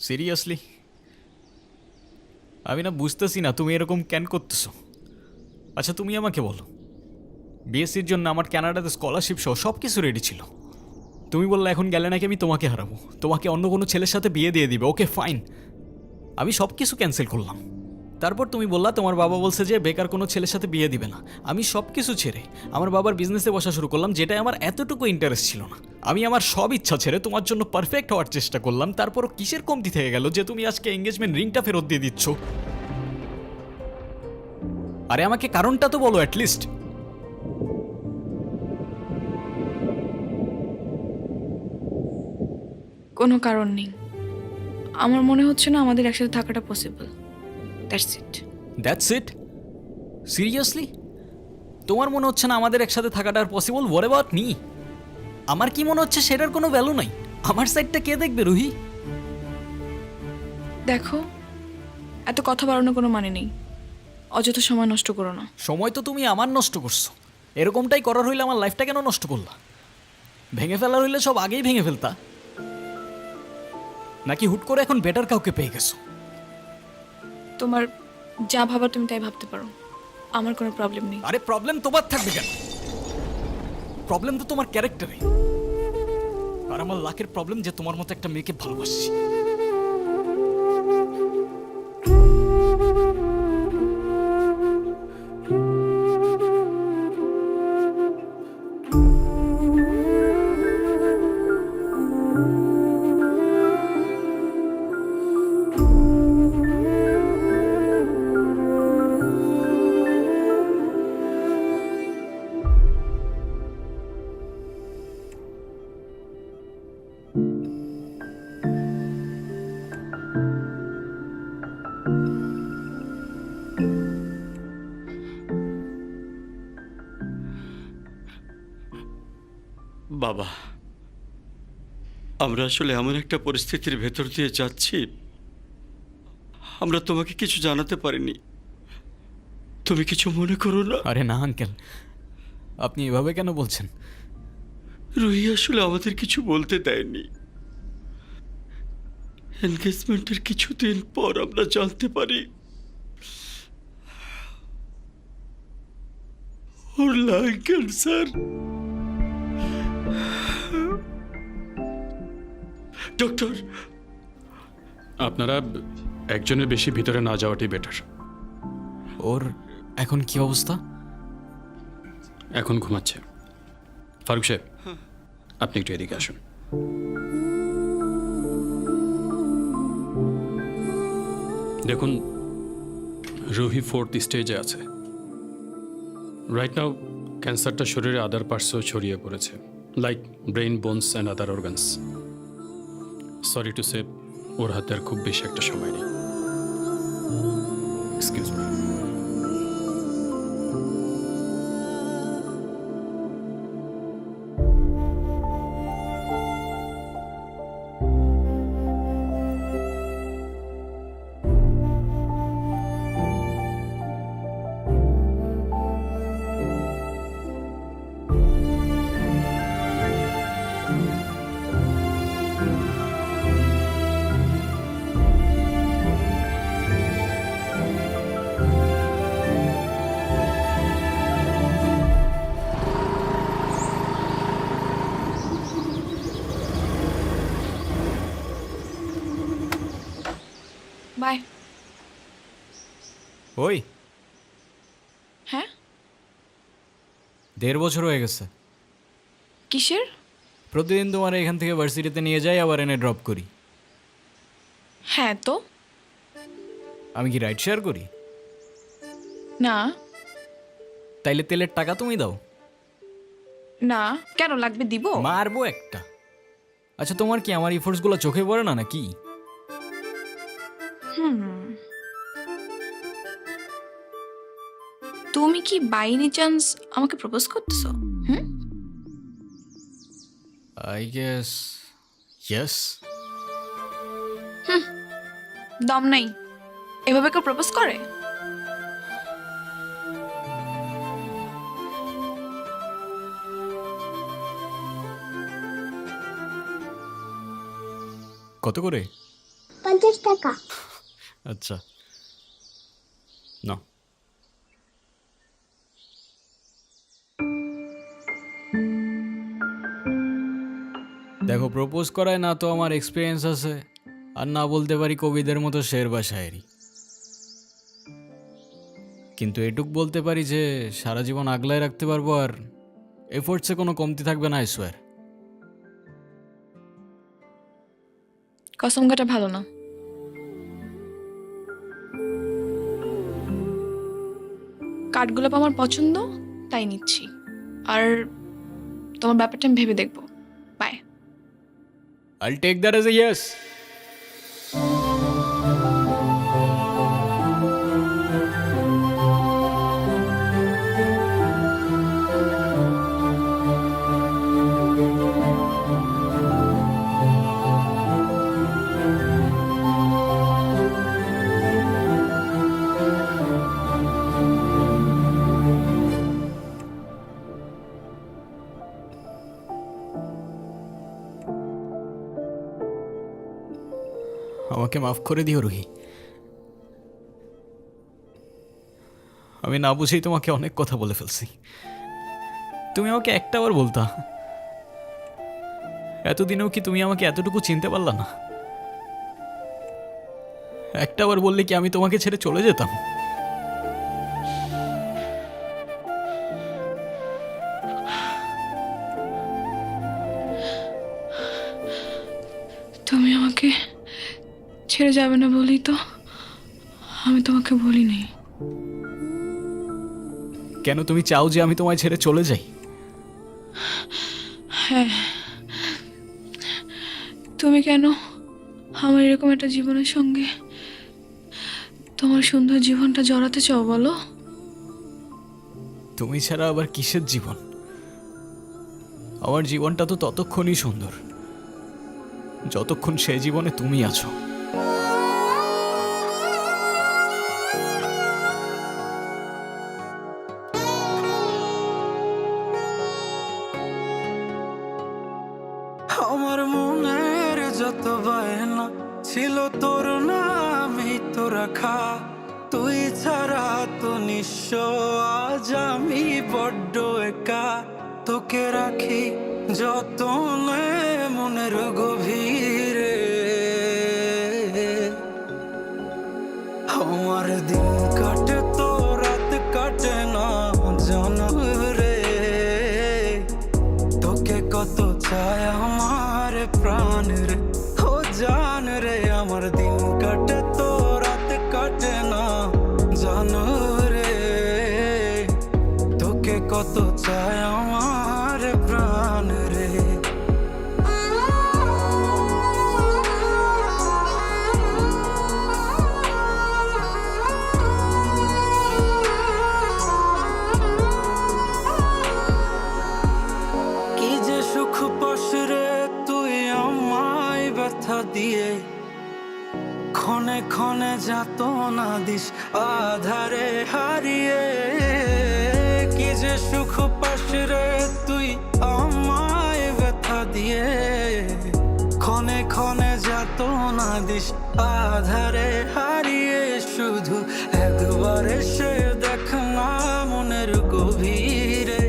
Seriously আমি না বুঝতেছি না তুমি এরকম কেন করতেছো। আচ্ছা তুমি আমাকে বলো, বিএসসির জন্য আমার কানাডাতে স্কলারশিপ সহ সব কিছু রেডি ছিল। তুমি বললে এখন গেলে নাকি আমি তোমাকে হারাবো, তোমাকে অন্য কোনো ছেলের সাথে বিয়ে দিয়ে দিবে। ওকে ফাইন, আমি সব কিছু ক্যান্সেল করলাম। তারপর তুমি বললা তোমার বাবা বলছে যে বেকার কোনো ছেলের সাথে বিয়ে দিবে না। আমি সব কিছু ছেড়ে আমার বাবার বিজনেসে বসা শুরু করলাম, যেটাই আমার এতটুকু ইন্টারেস্ট ছিল না। আমি আমার সব ইচ্ছা ছেড়ে তোমার জন্য পারফেক্ট হওয়ার চেষ্টা করলাম। তারপরও কিসের কমতি থেকে গেল যে তুমি আজকে এঙ্গেজমেন্ট রিংটা ফেরত দিয়ে দিচ্ছ? আরে আমাকে কারণটা তো বলো অ্যাটলিস্ট। কোনো কারণ নেই। আমার মনে হচ্ছে না আমাদের একসাথে থাকাটা possible. That's it. That's it? Seriously তোমার মনে হচ্ছে না আমাদের একসাথে থাকাটা আর পসিবল? What about me? আমার কি মনে হচ্ছে সেটার কোনো ভ্যালু নাই? আমার সাইডটা কে দেখবে রুহি? দেখো, এত কথা বাড়ানোর কোনো মানে নেই। অযথা সময় নষ্ট করো না। সময় তো তুমি আমার নষ্ট করছো। এরকমটাই করার হইলে আমার লাইফটা কেন নষ্ট করলা? ভেঙে ফেলার হইলে সব আগেই ভেঙে ফেলতা, নাকি হুট করে এখন বেটার কাউকে পেয়ে গেছো? তোমার যা ভাবার তুমি তাই ভাবতে পারো, আমার কোনো প্রবলেম নেই। আরে প্রবলেম তোমার থাকবে কেন? প্রবলেম তো তোমার ক্যারেক্টারে। আর আমার লাখের প্রবলেম যে তোমার মতো একটা মেয়েকে ভালোবাসছি। বাবা, আমরা আসলে এমন একটা পরিস্থিতির ভেতর দিয়ে যাচ্ছি, আমরা তোমাকে কিছু জানাতে পারিনি। তুমি কিছু মনে করো না। আরে না আঙ্কেল, আপনি এভাবে কেন বলছেন? রুহি আসলে আমাদের কিছু বলতে দেয়নি। এনগেজমেন্টের কিছুদিন পর আমরা জানতে পারি ওর লাং ক্যান্সার। ডক্টর, আপনারা একজনের বেশি ভিতরে না যাওয়াটাই বেটার। ওর এখন কি অবস্থা? এখন ঘুমাচ্ছে। ফারুক সাহেব, আপনি একটু এদিকে আসুন। দেখুন, রুহি 4th স্টেজে আছে। রাইট নাও ক্যান্সারটা শরীরে আদার পার্টসেও ছড়িয়ে পড়েছে, like brain, bones and other organs. Sorry to say, ওর হাতে আর খুব বেশি একটা সময় নেই। Excuse me. বাই। ওই হ্যাঁ? 1.5 বছর হয়ে গেছে। কিসের? প্রতিদিন তোমার এখান থেকে ভার্সিটিতে নিয়ে যাই, আবার এনে ড্রপ করি। হ্যাঁ তো। আমি কি রাইড শেয়ার করি? না। তাইলে তেলের টাকা তুমি দাও। না, কেন লাগবে? দিব। মারবো একটা। আচ্ছা তোমার কি আমার ইফোর্টসগুলো চোখে পড়ে না নাকি? তুমি কি বাই এনি চান্স আমাকে প্রপোজ করতেছো? হুম? I guess yes. দম নাই। এভাবে কেউ প্রপোজ করে? কত করে? টাকা। আচ্ছা না, দেখো প্রপোজ করায় না তো আমার এক্সপিরিয়েন্স আছে, আর না বলতে পারি কবিদের মতো শের বা শায়েরি, কিন্তু এটুক বলতে পারি যে সারা জীবন আগলায় রাখতে পারবো, আর এফোর্টসে কোনো কমতি থাকবে না, আই সোয়ার। কসম কাটা ভালো না। কাঠগোলাপ আমার পছন্দ, তাই নিচ্ছি। আর তোমার ব্যাপারটা আমি ভেবে দেখবো। By. I'll take that as a yes. আমাকে মাফ করে দিও রুহি, আমি না বুঝেই তোমাকে অনেক কথা বলে ফেলছি। তুমি আমাকে একটাবার বলতা, এতদিনেও কি তুমি আমাকে এতটুকু চিনতে পারলা না? একটাবার বললে কি আমি তোমাকে ছেড়ে চলে যেতাম? তুমি আমাকে ছেড়ে যাবে না বলি তো আমি তোমাকে বলিনি। কেন তুমি চাও যে আমি তোমায় ছেড়ে চলে যাই? হ্যাঁ, তুমি কেন আমার এরকম একটা জীবনের সঙ্গে তোমার সুন্দর জীবনটা জড়াতে চাও বলো? তুমি ছাড়া আবার কিসের জীবন? আমার জীবনটা তো ততক্ষণই সুন্দর যতক্ষণ সে জীবনে তুমি আছো। আমার মনের যত বায়না ছিল তোর নামই তো রাখা, তুই ছাড়া তো নিঃস্ব আজ আমি বড্ড একা। তোকে রাখি যতনে মনের গভীরে, আমার দিন কাটে তো রাত কাটে না জানো রে। তোকে কত চায় আমার প্রাণ রে, ও জান রে। আমার দিন কাটে তো রাত কাটে না জানো রে। তোকে কত চায় আমার প্রাণ রে। কি যে সুখ পাস রে তুই আমায় ব্যথা দিয়ে, ক্ষণে ক্ষণে যাত না দিস আধারে হারিয়ে। কি যে সুখ পাস রে তুই আমায় ব্যথা দিয়ে, ক্ষণে ক্ষণে যাত না দিস আধারে হারিয়ে। শুধু একবার এসে দেখ না মনের গভীরে,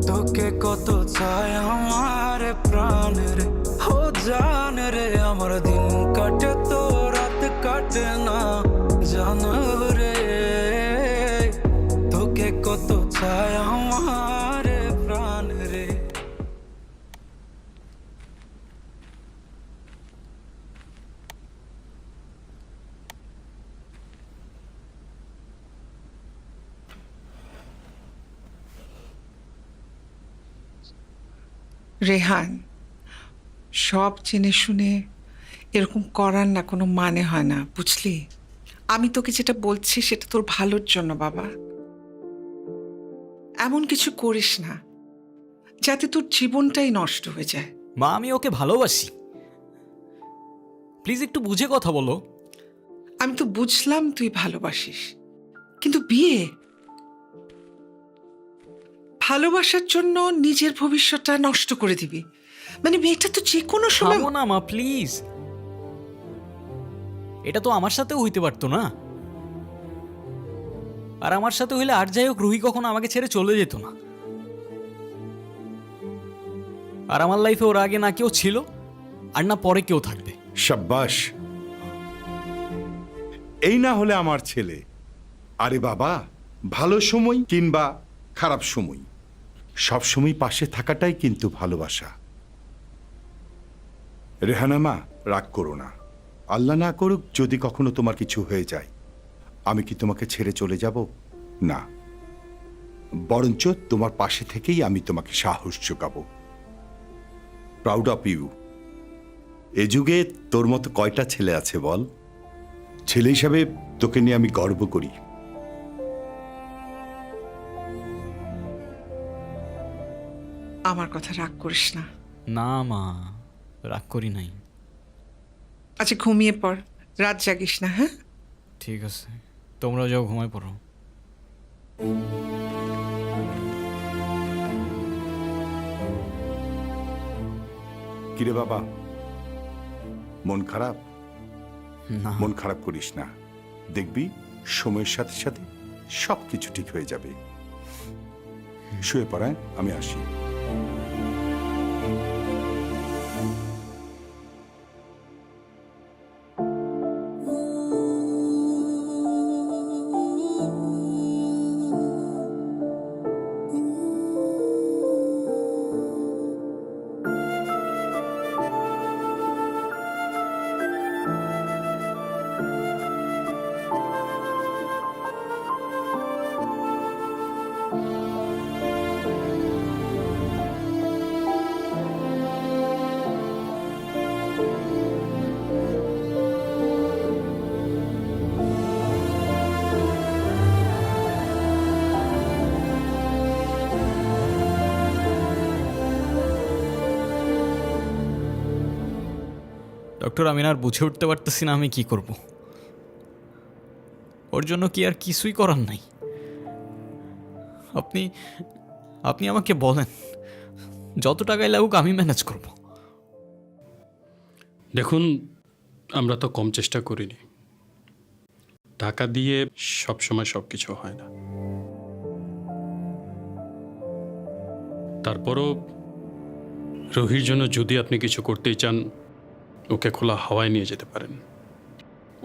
তোকে কত চায় আমার প্রাণ রে, ও জান রে। আমার দিন কাটে তো রাত কাটে না জানো রে। তোকে কত চায় আমার প্রাণ রে। রেহান, সব জেনে শুনে এরকম করার না কোনো মানে হয় না, বুঝলি? আমি তোকে যেটা বলছি সেটা তোর ভালোর জন্য বাবা। এমন কিছু করিস না যাতে তোর জীবনটাই নষ্ট হয়ে যায়। মা, আমি ওকে ভালোবাসি, প্লিজ একটু বুঝে কথা বলো। আমি তো বুঝলাম তুই ভালোবাসিস, কিন্তু বিয়ে, ভালোবাসার জন্য নিজের ভবিষ্যৎটা নষ্ট করে দিবি? মানে মেয়েটা তো যে কোনো সময়। থামো না মা, প্লিজ। এটা তো আমার সাথেও হইতে পারতো না। আর আমার সাথে হইলে আর যাই হোক রুহি কখনো আমাকে ছেড়ে চলে যেত না। আর আমার লাইফে ওর আগে না কেউ ছিল আর না পরে কেউ থাকবে। সাব্বাস, এই না হলে আমার ছেলে। আরে বাবা, ভালো সময় কিংবা খারাপ সময় সব সময় পাশে থাকাটাই কিন্তু ভালোবাসা। রেহানা মা, রাগ করো না। আল্লাহ না করুক যদি কখনো তোমার কিছু হয়ে যায়, আমি কি তোমাকে ছেড়ে চলে যাব? না, বরঞ্চ তোমার পাশে থেকেই আমি তোমাকে সাহস যোগাবো। Proud of you. এ যুগে তোর মতো কয়টা ছেলে আছে বল? ছেলে হিসাবে তোকে নিয়ে আমি গর্ব করি। আমার কথা রাগ করিস না। না মা, রাগ করি নাই। আচ্ছা ঘুমিয়ে পড়, রাত জাগিস না। হ্যাঁ, ঠিক আছে, তোমরা যাও ঘুমায় পড়ো। কিরে বাবা, মন খারাপ? না মন খারাপ করিস না, দেখবি সময়ের সাথে সাথে সব কিছু ঠিক হয়ে যাবে। শুয়ে পড়ায়, আমি আসি। ডক্টর, আমি আর বুঝে উঠতে পারতেছি না আমি কি করব। ওর জন্য কি আর কিছুই করার নাই? আপনি আপনি আমাকে বলেন, যত টাকায় লাগুক আমি ম্যানেজ করব। দেখুন, আমরা তো কম চেষ্টা করিনি। টাকা দিয়ে সবসময় সব কিছু হয় না। তারপরও রোহির জন্য যদি আপনি কিছু করতেই চান, ওকে খোলা হাওয়ায় নিয়ে যেতে পারেন।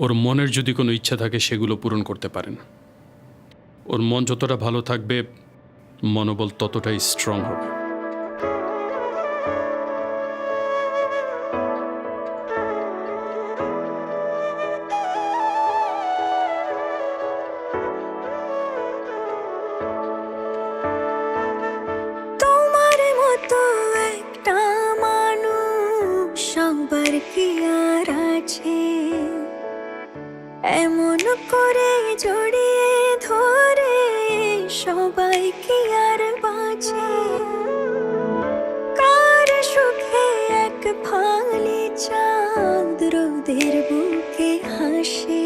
ওর মনের যদি কোনো ইচ্ছা থাকে সেগুলো পূরণ করতে পারেন। ওর মন যতটা ভালো থাকবে, মনোবল ততটাই স্ট্রং হবে। তোমার মতো একটা মানুষ সবার কি আর আছে, এমন করে জড়িয়ে ধরে সবাই কি আর বাঁচে। কার সুখে এক ফালি চাঁদ রোদের বুকে হাসে,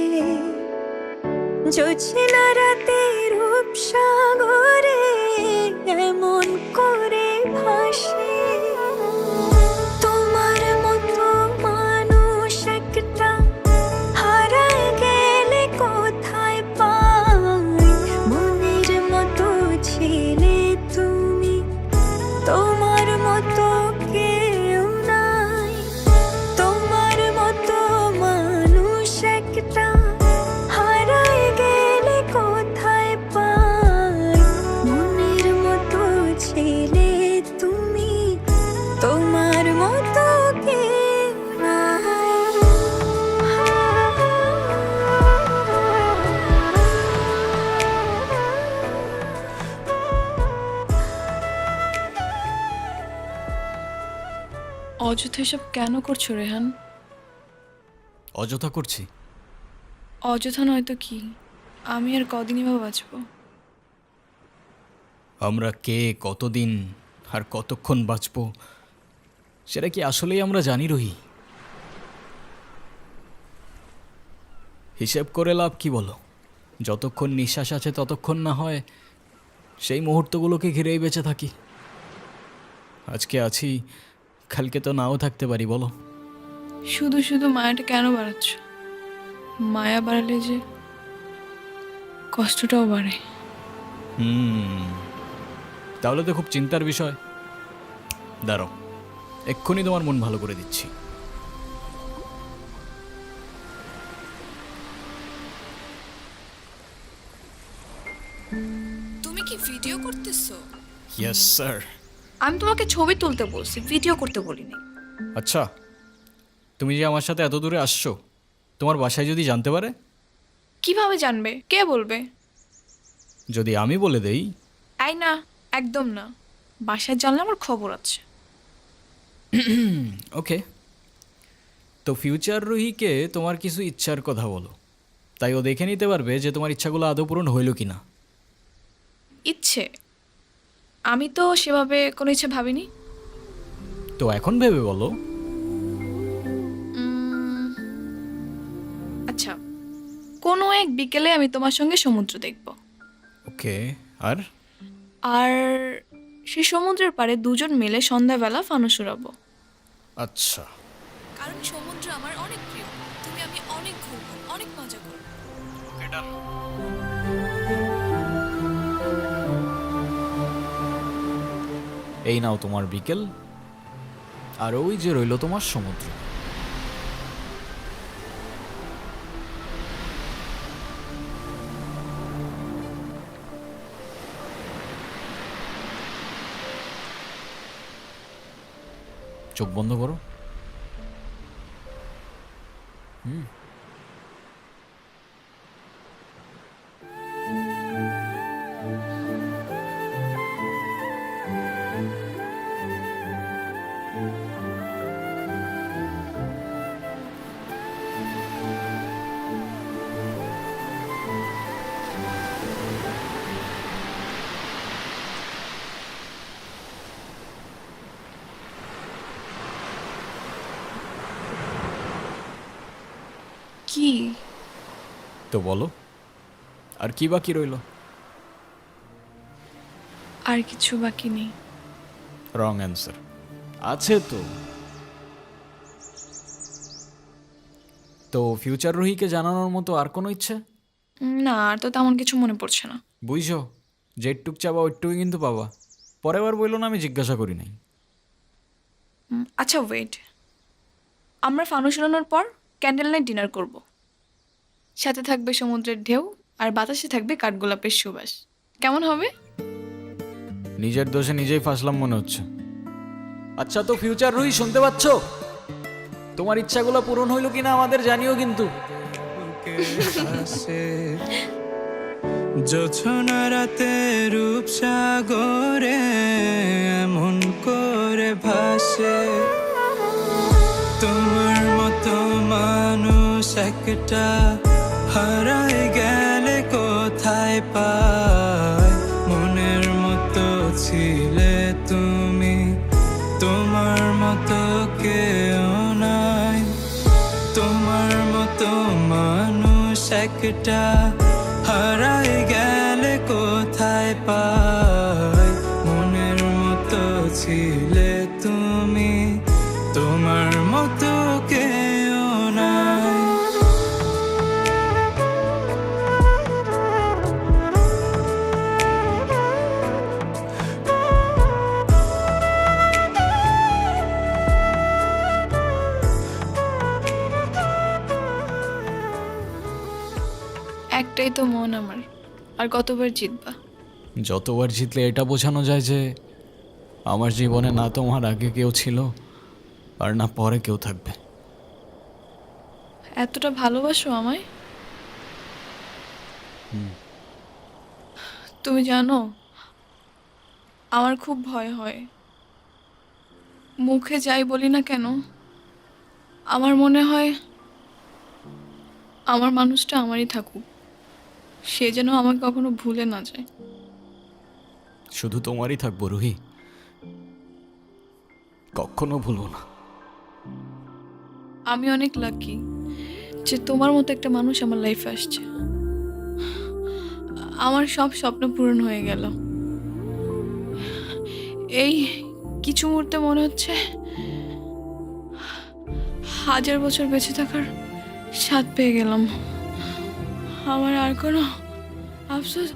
জোছনা রাতে রূপসাগরে এমন করে ভাসে। তোমার মতো মানুষ একটা হারায় গেলে কোথায় পাই, মনের মতো ছেলে তুমি, তোমার মতো কেউ নাই। তোমার মতো মানুষ একটা হারায় গেলে কোথায় পাই, মনের মতো ছেলে তুমি, তোমার মতো কেউ নাই। অযথা এসব কেন করছো রেহান? অযথা করছি? অযথা নয়তো কি? আমি আর কদিনই বা বাঁচবো? আমরা কে, কতদিন আর কতক্ষণ বাঁচব সেটা কি আসলেই আমরা জানি রহি? হিসেব করে লাভ কি বলো? যতক্ষণ নিঃশ্বাস আছে ততক্ষণ না হয় সেই মুহূর্তগুলোকে ঘিরেই বেঁচে থাকি। আজকে আছি, কালকে তো নাও থাকতে পারি, বলো? শুধু শুধু মায়াটা কেন বাড়াচ্ছ? মায়া বাড়ালে যে কষ্টটাও বাড়ে। তাহলে তো খুব চিন্তার বিষয়। দাঁড়াও, এক্ষুনি তোমার মন ভালো করে দিচ্ছি। তুমি কি ভিডিও করতেছো? Yes sir. আমি তোমাকে ছবি তুলতে বলছি, ভিডিও করতে বলিনি। আচ্ছা, তুমি যে আমার সাথে এত দূরে আসছো, তোমার বাসায় যদি জানতে পারে? কিভাবে জানবে? কে বলবে? যদি আমি বলে দেই? আই না, একদম না। বাসায় জানলে আমার খবর আছে। ওকে, তো ফিউচার রুহিকে তোমার কিছু ইচ্ছার কথা বলো, তাই ও দেখে নিতে পারবে যে তোমার ইচ্ছাগুলো আদৌ পূরণ হইল কি না। ইচ্ছে? আমি তো সেভাবে কোনো ইচ্ছে ভাবিনি। তো এখন ভেবে বলো। আচ্ছা, কোনো এক বিকেলে আমি তোমার সঙ্গে সমুদ্র দেখব। ওকে, আর? আর সেই সমুদ্রের পাড়ে দুজন মিলে সন্ধ্যাবেলা ফানুস উড়াবো। আচ্ছা, কারণ সমুদ্র আমার অনেক প্রিয়। তুমি আমি অনেক ঘুরবো, অনেক মজা করবো। এই নাও তোমার বিকেল, আর ওই যে রইল তোমার সমুদ্র। চোখ বন্ধ করো। কি? তো বলো, আর কি বাকি রইল? আর কিছু বাকি নেই। Wrong answer. আছে তো। তো ফিউচার রুহিকে জানানোর মতো আর কোনো ইচ্ছে? না, আর তো তেমন কিছু মনে পড়ছে না। বুঝছো, যেটুক চাবা ওইটুকুই কিন্তু পাবা। পরের বার বললো না আমি জিজ্ঞাসা করি নাই। আচ্ছা ওয়েট, আমরা ফানুস উড়ানোর পর ক্যান্ডেল নাইট ডিনার করব। সাথে থাকবে সমুদ্রের ঢেউ, আর বাতাসে থাকবে কাঠগোলাপের সুবাস। কেমন হবে? নিজের দোষে নিজেই ফাঁসলাম মনে হচ্ছে। আচ্ছা, তো ফিউচার রুহি শুনতে পাচ্ছ? তোমার ইচ্ছাগুলো পূরণ হইল কিনা আমাদের জানিও কিন্তু। জোছনা রাতে রূপসাগরে এমন করে ভাসে, তোমার মতো মানুষ একটা হারায় গেলে কোথায় পায়। মনের মতো ছিলে তুমি, তোমার মতো কেউ নাই। তোমার মতো মানুষ একটা হারায় গেলে কোথায় পায়। মনের মতো ছিলে তুমি, তোমার মতো কেউ নাই। একটাই তো মন আমার, আর কতবার জিতবা? যতবার জিতলে এটা বোঝানো যায় যে আমার জীবনে না তোমার আগে কেউ ছিল, আর না পরে কেউ থাকবে। এতটা ভালোবাসো আমায়? তুমি জানো, আমার খুব ভয় হয়। মুখে যাই বলি না কেন, আমার মনে হয় আমার মানুষটা আমারই থাকুক, সে যেন আমাকে কখনো ভুলে না যায়। শুধু তোমারই থাকবো রুহি, কখনো ভুলবো না। আমি অনেক লাকি যে তোমার মতো একটা মানুষ আমার লাইফে আসছে। আমার সব স্বপ্ন পূরণ হয়ে গেল। এই কিছু মুহূর্তে মনে হচ্ছে 1000 বছর বেঁচে থাকার স্বাদ পেয়ে গেলাম। আমার আর কোনো আফসোস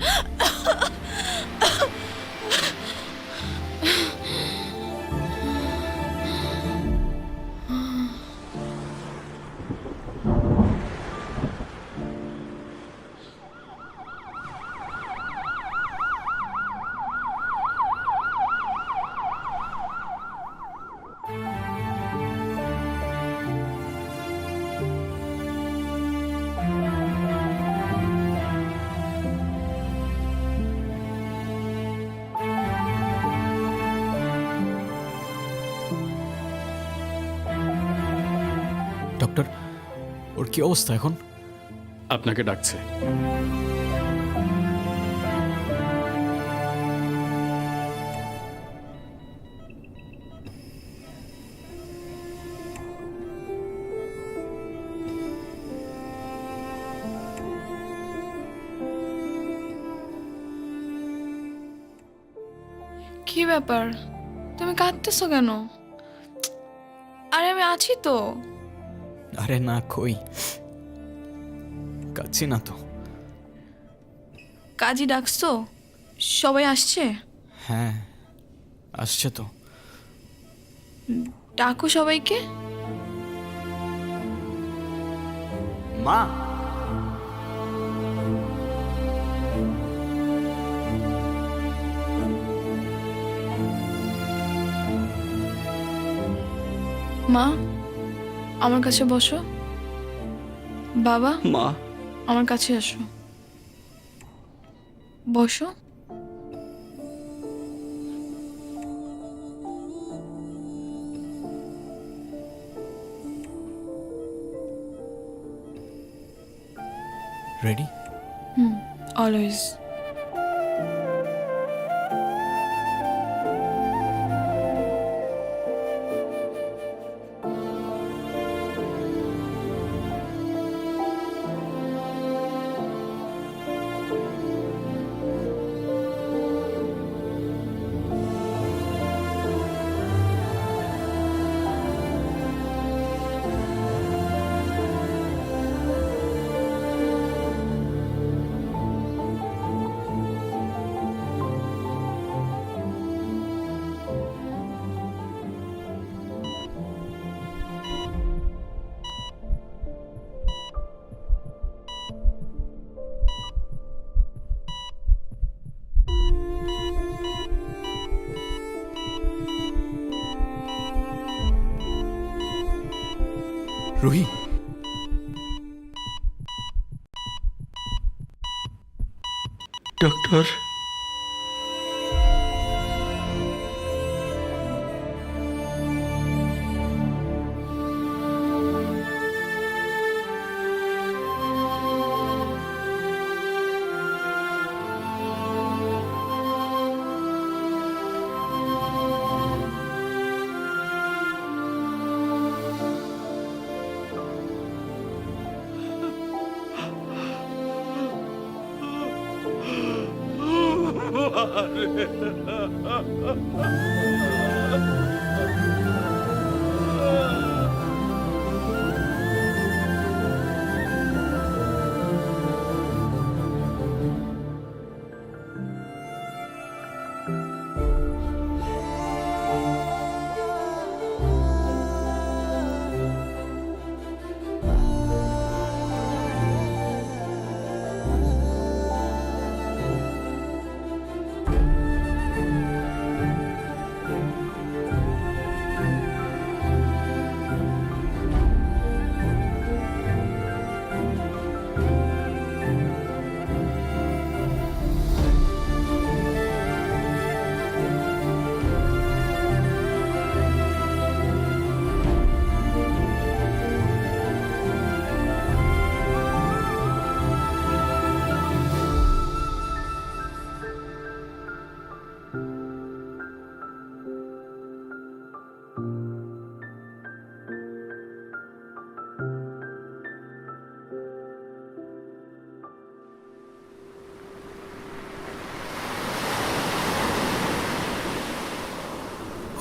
ডক্টর, ওর কি অবস্থা এখন? আপনাকে ডাকছে। কি ব্যাপার, তুমি কাঁদতেছো কেন? আরে আমি আছি তো। আরে না, কই কাচ্ছি না তো। কাজী ডাকছো? সবাই আসছে? হ্যাঁ, আসছে তো। ডাকো সবাইকে। মা, মা, আমার কাছে বসো। বাবা, মা, আমার কাছে আসো। বসো। রেডি? অলওয়েজ। রুহি, ডক্টর।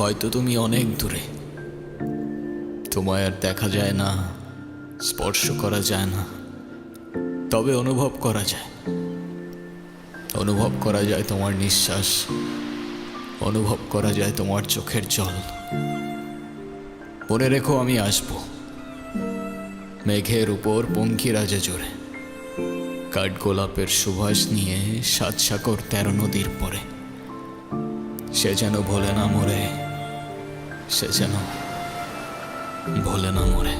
হয়তো তুমি অনেক দূরে, তোমায় আর দেখা যায় না, স্পর্শ করা যায় না, তবে অনুভব করা যায়। অনুভব করা যায় তোমার নিঃশ্বাস, অনুভব করা যায় তোমার চোখের জল। মনে রেখো আমি আসবো মেঘের উপর পঙ্খিরাজে জোরে, কাঠগোলাপের সুবাস নিয়ে 7 সাগর 13 নদীর পরে। সে যেন ভোলে না মরে, সে যেন ভোলে না মরে।